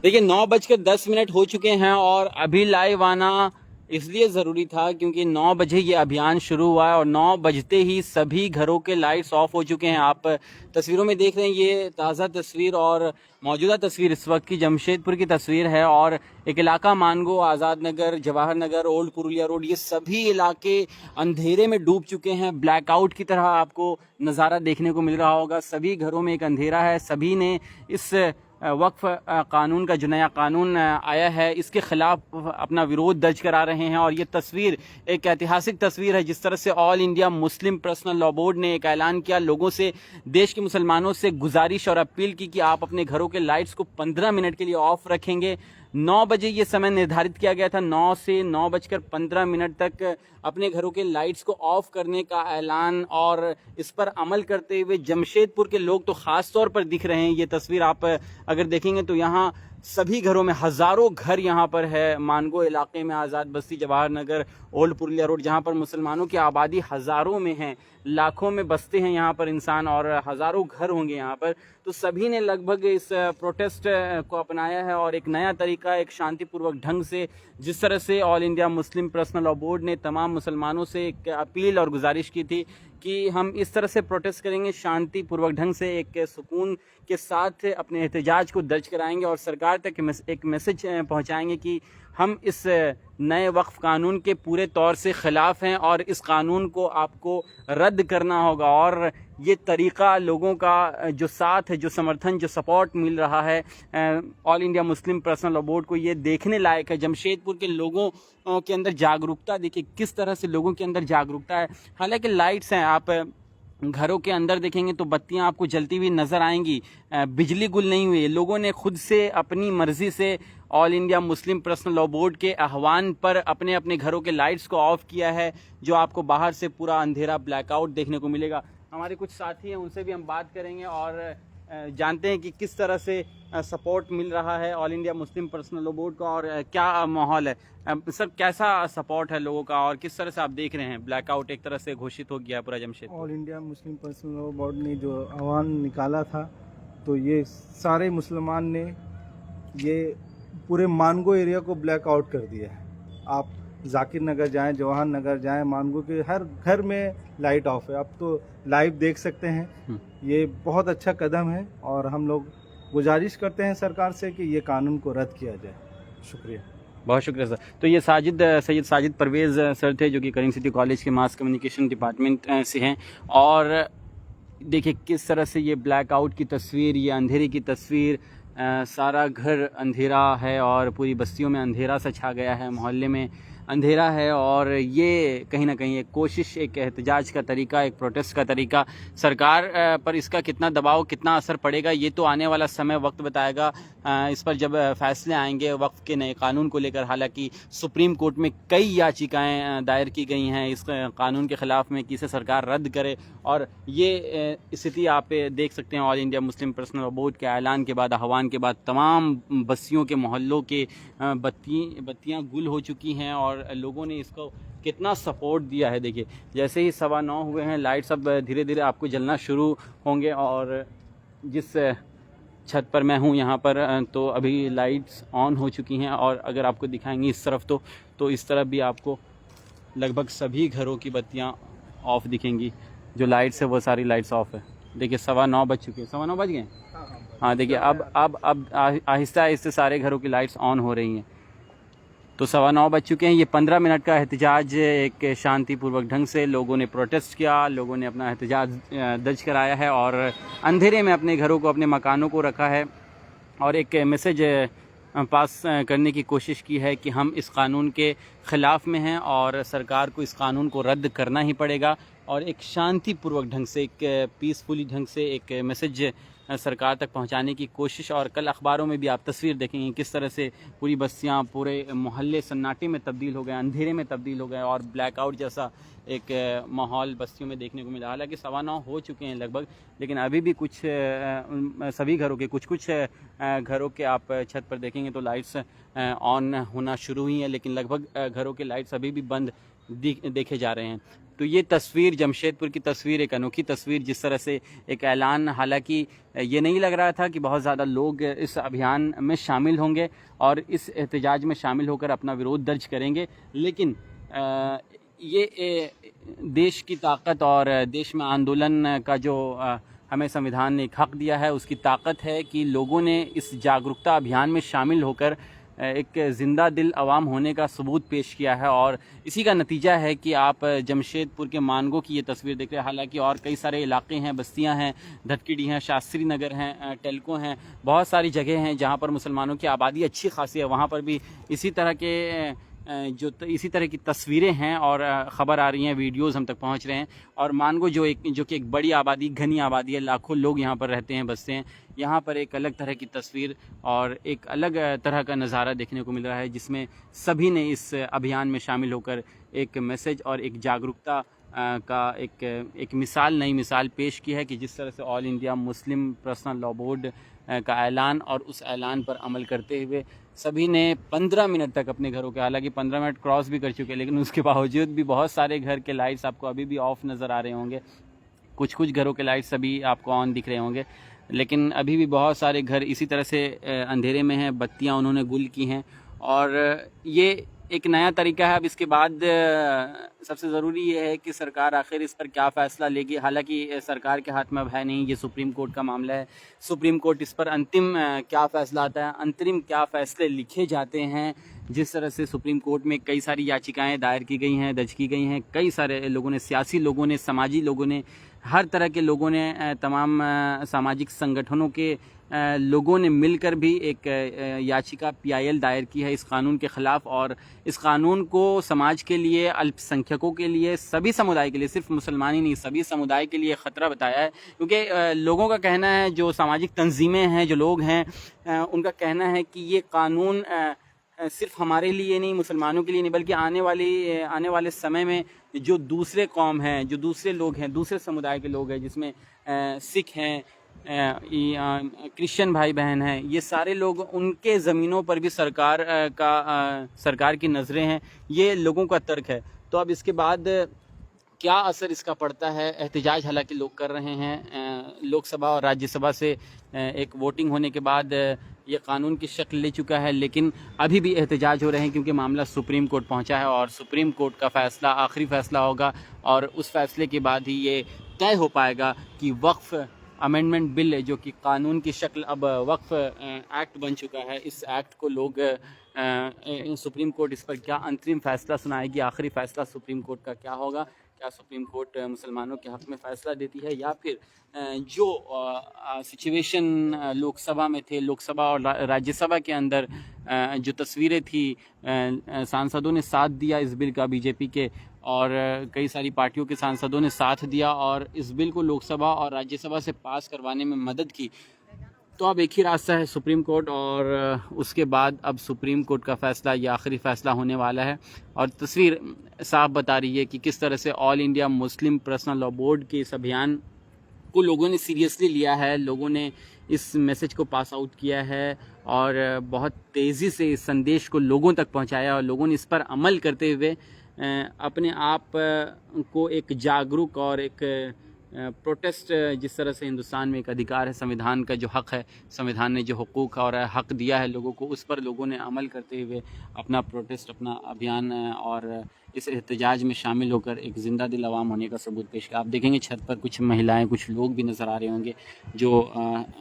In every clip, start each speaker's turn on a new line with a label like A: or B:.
A: देखिए 9:10 हो चुके हैं और अभी लाइव आना इसलिए ज़रूरी था क्योंकि 9 बजे ये अभियान शुरू हुआ है और 9 बजते ही सभी घरों के लाइट्स ऑफ हो चुके हैं। आप तस्वीरों में देख रहे हैं, ये ताज़ा तस्वीर और मौजूदा तस्वीर इस वक्त की जमशेदपुर की तस्वीर है। और एक इलाका मानगो, आज़ाद नगर, जवाहर नगर, ओल्ड पुरुलिया रोड, ये सभी इलाके अंधेरे में डूब चुके हैं। ब्लैकआउट की तरह आपको नज़ारा देखने को मिल रहा होगा। सभी घरों में एक अंधेरा है। सभी ने इस वक्फ कानून का जो नया कानून आया है इसके खिलाफ अपना विरोध दर्ज करा रहे हैं। और ये तस्वीर एक ऐतिहासिक तस्वीर है। जिस तरह से all India Muslim personal law board ने एक ऐलान किया, लोगों से, देश के मुसलमानों से गुजारिश और अपील की कि आप अपने घरों के लाइट्स को 15 मिनट के लिए ऑफ रखेंगे। 9 बजे ये समय निर्धारित किया गया था। 9 से 9:15 तक अपने घरों के लाइट्स को ऑफ करने का ऐलान, और इस पर अमल करते हुए जमशेदपुर के लोग तो खास तौर पर दिख रहे हैं। ये तस्वीर आप अगर देखेंगे तो यहाँ सभी घरों में हजारों घर यहाँ पर है। मानगो इलाके में, आज़ाद बस्ती, जवाहर नगर, ओल्ड पुरुलिया रोड, जहाँ पर मुसलमानों की आबादी हजारों में है, लाखों में बसते हैं यहाँ पर इंसान और हजारों घर होंगे यहाँ पर। तो सभी ने लगभग इस प्रोटेस्ट को अपनाया है और एक नया तरीका, एक शांतिपूर्वक ढंग से, जिस तरह से all India Muslim personal law board ने तमाम मुसलमानों से एक अपील और गुजारिश की थी कि हम इस तरह से प्रोटेस्ट करेंगे, शांतिपूर्वक ढंग से, एक सुकून के साथ अपने एहतजाज को दर्ज कराएंगे और सरकार तक एक मैसेज पहुंचाएंगे कि हम इस नए वक्फ कानून के पूरे तौर से ख़िलाफ़ हैं और इस कानून को आपको रद्द करना होगा। और ये तरीक़ा, लोगों का जो साथ है, जो समर्थन, जो सपोर्ट मिल रहा है all India Muslim personal law board को, ये देखने लायक है। जमशेदपुर के लोगों के अंदर जागरूकता देखिए, किस तरह से लोगों के अंदर जागरूकता है। हालांकि लाइट्स हैं, आप घरों के अंदर देखेंगे तो बत्तियां आपको जलती हुई नज़र आएंगी, बिजली गुल नहीं हुई। लोगों ने खुद से अपनी मर्जी से all India Muslim personal law board के आह्वान पर अपने अपने घरों के लाइट्स को ऑफ किया है, जो आपको बाहर से पूरा अंधेरा, ब्लैकआउट देखने को मिलेगा। हमारे कुछ साथी हैं, उनसे भी हम बात करेंगे और जानते हैं कि किस तरह से सपोर्ट मिल रहा है all India Muslim personal law board का और क्या माहौल है। सर, कैसा सपोर्ट है लोगों का और किस तरह से आप देख रहे हैं? ब्लैकआउट एक तरह से घोषित हो गया पूरा Jamshedpur.
B: All India Muslim personal law board ने जो आह्वान निकाला था, तो ये सारे मुसलमान ने ये पूरे मानगो एरिया को ब्लैकआउट कर दिया है। आप जाकिर नगर जाएं, जवाहर नगर जाएं, मानगो के हर घर में लाइट ऑफ है। आप तो लाइव देख सकते हैं। ये बहुत अच्छा कदम है और हम लोग गुजारिश करते हैं सरकार से कि ये कानून को रद्द किया जाए। शुक्रिया,
A: बहुत शुक्रिया सर। तो ये सैयद साजिद परवेज़ सर थे, जो कि करीम सिटी कॉलेज के मास कम्युनिकेशन डिपार्टमेंट से हैं। और देखिए किस तरह से ये ब्लैकआउट की तस्वीर, ये अंधेरे की तस्वीर, सारा घर अंधेरा है और पूरी बस्तियों में अंधेरा सा छा गया है, मोहल्ले में अंधेरा है। और ये कहीं ना कहीं एक कोशिश, एक एहतजाज का तरीका, एक प्रोटेस्ट का तरीका, सरकार पर इसका कितना दबाव, कितना असर पड़ेगा, ये तो आने वाला समय वक्त बताएगा। इस पर जब फैसले आएंगे वक्फ के नए कानून को लेकर, हालांकि सुप्रीम कोर्ट में कई याचिकाएं दायर की गई हैं इस कानून के ख़िलाफ़ में कि इसे सरकार रद्द करे। और ये स्थिति आप देख सकते हैं all India Muslim personal law board के ऐलान के बाद, आह्वान के बाद, तमाम बस्तियों के, मोहल्लों के बत्तियाँ गुल हो चुकी हैं और लोगों ने इसको कितना सपोर्ट दिया है। देखिए जैसे ही 9:15 हुए हैं, लाइट्स अब धीरे धीरे आपको जलना शुरू होंगे। और जिस छत पर मैं हूँ यहाँ पर, तो अभी लाइट्स ऑन हो चुकी हैं और अगर आपको दिखाएंगे इस तरफ तो इस तरफ भी आपको लगभग सभी घरों की बत्तियाँ ऑफ दिखेंगी। जो लाइट्स है वो सारी लाइट्स ऑफ है। देखिए 9:15 बज चुके हैं, 9:15 बज गए। हाँ देखिए अब आहिस्ता आहिस्ता सारे घरों की लाइट्स ऑन हो रही हैं। तो 9:15 बज चुके हैं। ये 15 मिनट का एहतजाज एक शांतिपूर्वक ढंग से लोगों ने प्रोटेस्ट किया, लोगों ने अपना एहतजाज दर्ज कराया है और अंधेरे में अपने घरों को, अपने मकानों को रखा है और एक मैसेज पास करने की कोशिश की है कि हम इस कानून के ख़िलाफ़ में हैं और सरकार को इस कानून को रद्द करना ही पड़ेगा। और एक शांतिपूर्वक ढंग से, एक पीसफुली ढंग से एक मैसेज सरकार तक पहुंचाने की कोशिश। और कल अखबारों में भी आप तस्वीर देखेंगे किस तरह से पूरी बस्तियां, पूरे मोहल्ले सन्नाटे में तब्दील हो गए, अंधेरे में तब्दील हो गए और ब्लैकआउट जैसा एक माहौल बस्तियों में देखने को मिला। हालांकि 9:15 हो चुके हैं लगभग, लेकिन अभी भी कुछ सभी घरों के कुछ घरों के आप छत पर देखेंगे तो लाइट्स ऑन होना शुरू हुई हैं, लेकिन लगभग घरों के लाइट्स अभी भी बंद देखे जा रहे हैं। तो ये तस्वीर, जमशेदपुर की तस्वीर, एक अनोखी तस्वीर, जिस तरह से एक ऐलान, हालांकि ये नहीं लग रहा था कि बहुत ज़्यादा लोग इस अभियान में शामिल होंगे और इस एहतजाज में शामिल होकर अपना विरोध दर्ज करेंगे, लेकिन ये देश की ताकत और देश में आंदोलन का जो हमें संविधान ने एक हक दिया है, उसकी ताकत है कि लोगों ने इस जागरूकता अभियान में शामिल होकर एक ज़िंदा दिल अवाम होने का सबूत पेश किया है। और इसी का नतीजा है कि आप जमशेदपुर के मानगो की ये तस्वीर देख रहे हैं। हालांकि और कई सारे इलाके हैं, बस्तियां हैं, धटकीडी हैं, शास्त्री नगर हैं, टेलको हैं, बहुत सारी जगह हैं जहां पर मुसलमानों की आबादी अच्छी खासी है। वहां पर भी इसी तरह के इसी तरह की तस्वीरें हैं और ख़बर आ रही हैं, वीडियोज़ हम तक पहुंच रहे हैं। और मानगो जो कि एक बड़ी आबादी, घनी आबादी है, लाखों लोग यहाँ पर रहते हैं, बसते हैं, यहाँ पर एक अलग तरह की तस्वीर और एक अलग तरह का नज़ारा देखने को मिल रहा है, जिसमें सभी ने इस अभियान में शामिल होकर एक मैसेज और एक जागरूकता का एक मिसाल, नई मिसाल पेश की है कि जिस तरह से all India Muslim personal law board का ऐलान और उस ऐलान पर अमल करते हुए सभी ने 15 मिनट तक अपने घरों के, हालांकि 15 मिनट क्रॉस भी कर चुके हैं, लेकिन उसके बावजूद भी बहुत सारे घर के लाइट्स आपको अभी भी ऑफ नज़र आ रहे होंगे। कुछ घरों के लाइट्स अभी आपको ऑन दिख रहे होंगे, लेकिन अभी भी बहुत सारे घर इसी तरह से अंधेरे में हैं, बत्तियां उन्होंने गुल की हैं। और ये एक नया तरीका है। अब इसके बाद सबसे ज़रूरी ये है कि सरकार आखिर इस पर क्या फ़ैसला लेगी। हालांकि सरकार के हाथ में अब है नहीं, ये सुप्रीम कोर्ट का मामला है। सुप्रीम कोर्ट इस पर अंतिम क्या फ़ैसला आता है, अंतरिम क्या फ़ैसले लिखे जाते हैं। जिस तरह से सुप्रीम कोर्ट में कई सारी याचिकाएं दायर की गई हैं, दर्ज की गई हैं, कई सारे लोगों ने, सियासी लोगों ने, समाजी लोगों ने, हर तरह के लोगों ने, तमाम सामाजिक संगठनों के लोगों ने मिलकर भी एक याचिका PIL दायर की है इस कानून के ख़िलाफ़। और इस कानून को समाज के लिए, अल्पसंख्यकों के लिए, सभी समुदाय के लिए, सिर्फ मुसलमान ही नहीं, सभी समुदाय के लिए ख़तरा बताया है। क्योंकि लोगों का कहना है, जो सामाजिक तंजीमें हैं, जो लोग हैं, उनका कहना है कि ये कानून सिर्फ हमारे लिए नहीं, मुसलमानों के लिए नहीं, बल्कि आने वाले समय में जो दूसरे कौम हैं, जो दूसरे लोग हैं, दूसरे समुदाय के लोग हैं, जिसमें सिख हैं, क्रिश्चियन भाई बहन हैं, ये सारे लोग, उनके ज़मीनों पर भी सरकार की नज़रें हैं। ये लोगों का तर्क है। तो अब इसके बाद क्या असर इसका पड़ता है। एहतजाज हालांकि लोग कर रहे हैं, लोकसभा और राज्यसभा से एक वोटिंग होने के बाद ये कानून की शक्ल ले चुका है, लेकिन अभी भी एहतजाज हो रहे हैं क्योंकि मामला सुप्रीम कोर्ट पहुंचा है और सुप्रीम कोर्ट का फ़ैसला आखिरी फ़ैसला होगा। और उस फैसले के बाद ही ये तय हो पाएगा कि वक्फ अमेंडमेंट बिल, जो कि कानून की शक्ल अब वक्फ एक्ट बन चुका है, इस एक्ट को लोग सुप्रीम कोर्ट इस पर क्या अंतरिम फ़ैसला सुनाएगी, आखिरी फ़ैसला सुप्रीम कोर्ट का क्या होगा। क्या सुप्रीम कोर्ट मुसलमानों के हक़ में फ़ैसला देती है, या फिर जो सिचुएशन लोकसभा में थे, लोकसभा और राज्यसभा के अंदर जो तस्वीरें थी, सांसदों ने साथ दिया इस बिल का, बीजेपी के और कई सारी पार्टियों के सांसदों ने साथ दिया और इस बिल को लोकसभा और राज्यसभा से पास करवाने में मदद की। तो अब एक ही रास्ता है, सुप्रीम कोर्ट, और उसके बाद अब सुप्रीम कोर्ट का फ़ैसला, ये आखिरी फ़ैसला होने वाला है। और तस्वीर साफ बता रही है कि किस तरह से all India Muslim personal law board के इस अभियान को लोगों ने सीरियसली लिया है, लोगों ने इस मैसेज को पास आउट किया है और बहुत तेज़ी से इस संदेश को लोगों तक पहुंचाया और लोगों ने इस पर अमल करते हुए अपने आप को एक जागरूक और एक प्रोटेस्ट, जिस तरह से हिंदुस्तान में एक अधिकार है, संविधान का जो हक़ है, संविधान ने जो हुकूक और हक़ दिया है लोगों को, उस पर लोगों ने अमल करते हुए अपना प्रोटेस्ट, अपना अभियान और इस एहतजाज में शामिल होकर एक ज़िंदा दिल अवाम होने का सबूत पेश किया। आप देखेंगे छत पर कुछ महिलाएं, कुछ लोग भी नज़र आ रहे होंगे जो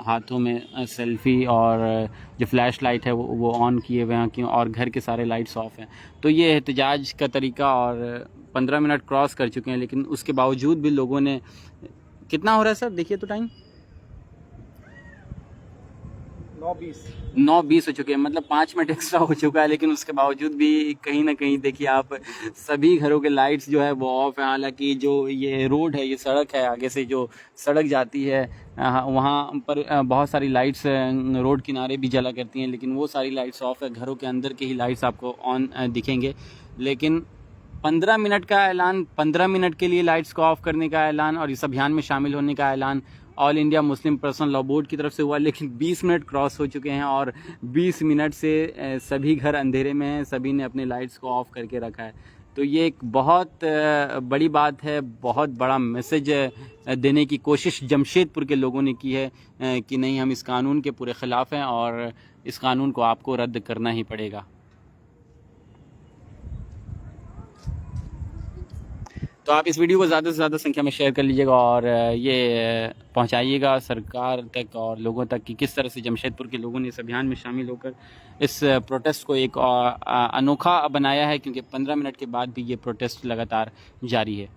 A: हाथों में सेल्फ़ी और जो फ्लैश लाइट है वो ऑन किए हुए हैं, और घर के सारे लाइट्स ऑफ हैं। तो ये एहतजाज का तरीका, और 15 मिनट क्रॉस कर चुके हैं, लेकिन उसके बावजूद भी लोगों ने, कितना हो रहा है सर, देखिए तो टाइम 9:20 हो चुके हैं, मतलब 5 मिनट एक्स्ट्रा हो चुका है, लेकिन उसके बावजूद भी कहीं ना कहीं देखिए आप, सभी घरों के लाइट्स जो है वो ऑफ है। हालांकि जो ये रोड है, ये सड़क है, आगे से जो सड़क जाती है वहाँ पर बहुत सारी लाइट्स रोड किनारे भी जला करती हैं, लेकिन वो सारी लाइट्स ऑफ है। घरों के अंदर के ही लाइट्स आपको ऑन दिखेंगे। लेकिन 15 मिनट का ऐलान, 15 मिनट के लिए लाइट्स को ऑफ करने का ऐलान और इस अभियान में शामिल होने का ऐलान all India Muslim personal law board की तरफ से हुआ, लेकिन 20 मिनट क्रॉस हो चुके हैं और 20 मिनट से सभी घर अंधेरे में हैं, सभी ने अपने लाइट्स को ऑफ करके रखा है। तो ये एक बहुत बड़ी बात है, बहुत बड़ा मैसेज देने की कोशिश जमशेदपुर के लोगों ने की है कि नहीं, हम इस कानून के पूरे ख़िलाफ़ हैं और इस कानून को आपको रद्द करना ही पड़ेगा। तो आप इस वीडियो को ज़्यादा से ज़्यादा संख्या में शेयर कर लीजिएगा और ये पहुंचाइएगा सरकार तक और लोगों तक कि किस तरह से जमशेदपुर के लोगों ने इस अभियान में शामिल होकर इस प्रोटेस्ट को एक अनोखा बनाया है, क्योंकि 15 मिनट के बाद भी ये प्रोटेस्ट लगातार जारी है।